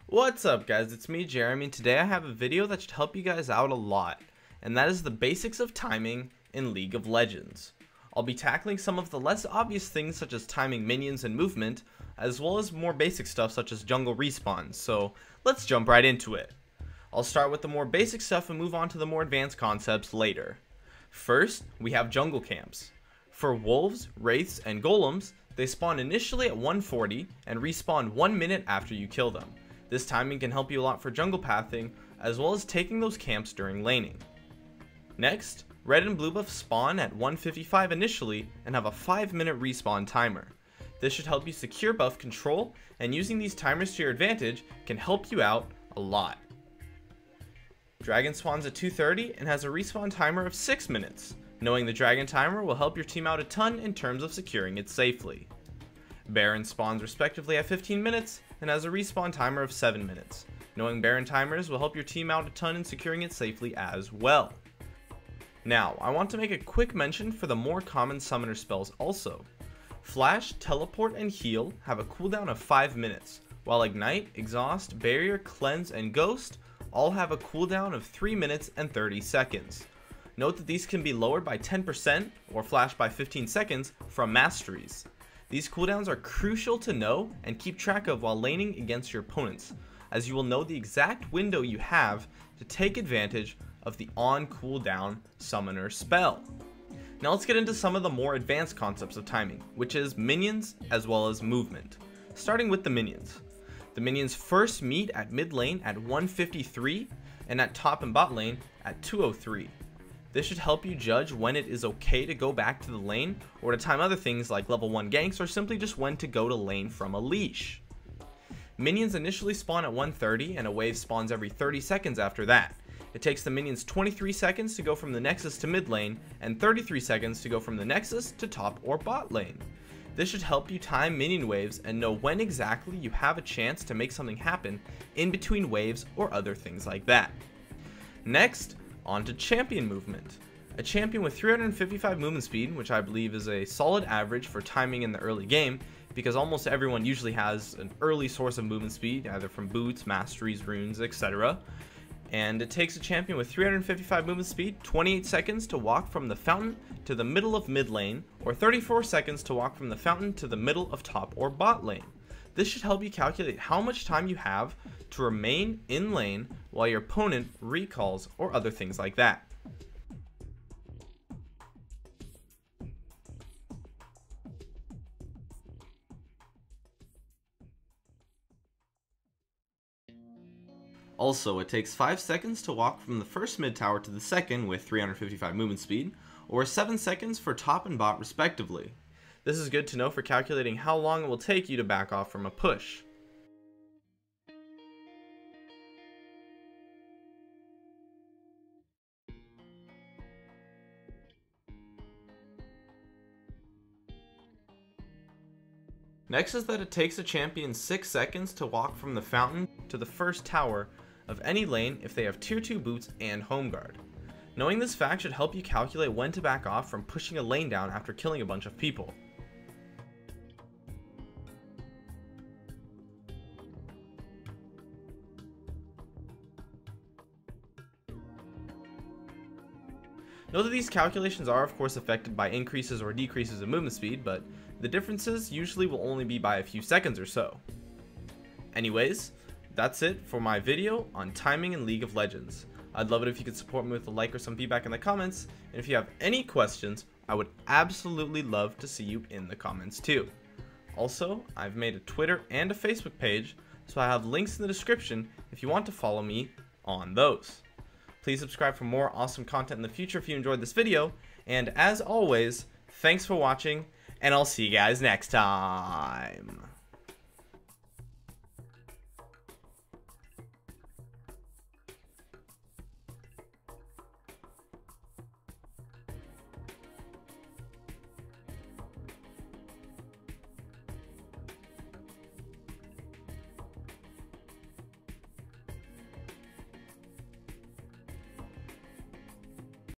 What's up guys, it's me Jeremy, and today I have a video that should help you guys out a lot, and that is the basics of timing in League of Legends. I'll be tackling some of the less obvious things such as timing minions and movement, as well as more basic stuff such as jungle respawns, so let's jump right into it. I'll start with the more basic stuff and move on to the more advanced concepts later. First, we have jungle camps. For wolves, wraiths, and golems, they spawn initially at 140 and respawn 1 minute after you kill them. This timing can help you a lot for jungle pathing, as well as taking those camps during laning. Next, red and blue buffs spawn at 155 initially and have a 5-minute respawn timer. This should help you secure buff control, and using these timers to your advantage can help you out a lot. Dragon spawns at 230 and has a respawn timer of 6 minutes. Knowing the dragon timer will help your team out a ton in terms of securing it safely. Baron spawns respectively at 15 minutes and has a respawn timer of 7 minutes. Knowing Baron timers will help your team out a ton in securing it safely as well. Now, I want to make a quick mention for the more common summoner spells also. Flash, Teleport, and Heal have a cooldown of 5 minutes, while Ignite, Exhaust, Barrier, Cleanse, and Ghost all have a cooldown of 3 minutes and 30 seconds. Note that these can be lowered by 10% or flashed by 15 seconds from masteries. These cooldowns are crucial to know and keep track of while laning against your opponents, as you will know the exact window you have to take advantage of the on cooldown summoner spell. Now let's get into some of the more advanced concepts of timing, which is minions as well as movement. Starting with the minions. The minions first meet at mid lane at 153 and at top and bot lane at 203. This should help you judge when it is okay to go back to the lane, or to time other things like level 1 ganks, or simply just when to go to lane from a leash. Minions initially spawn at 130 and a wave spawns every 30 seconds after that. It takes the minions 23 seconds to go from the nexus to mid lane and 33 seconds to go from the nexus to top or bot lane. This should help you time minion waves and know when exactly you have a chance to make something happen in between waves or other things like that. Next, on to champion movement. A champion with 355 movement speed, which I believe is a solid average for timing in the early game, because almost everyone usually has an early source of movement speed, either from boots, masteries, runes, etc. And it takes a champion with 355 movement speed 28 seconds to walk from the fountain to the middle of mid lane, or 34 seconds to walk from the fountain to the middle of top or bot lane. This should help you calculate how much time you have to remain in lane while your opponent recalls or other things like that. Also, it takes 5 seconds to walk from the first mid tower to the second with 355 movement speed, or 7 seconds for top and bot respectively. This is good to know for calculating how long it will take you to back off from a push. Next is that it takes a champion 6 seconds to walk from the fountain to the first tower of any lane if they have tier 2 boots and home guard. Knowing this fact should help you calculate when to back off from pushing a lane down after killing a bunch of people. Note that these calculations are of course affected by increases or decreases in movement speed, but the differences usually will only be by a few seconds or so. Anyways, that's it for my video on timing in League of Legends. I'd love it if you could support me with a like or some feedback in the comments, and if you have any questions, I would absolutely love to see you in the comments too. Also, I've made a Twitter and a Facebook page, so I have links in the description if you want to follow me on those. Please subscribe for more awesome content in the future if you enjoyed this video, and as always, thanks for watching, and I'll see you guys next time.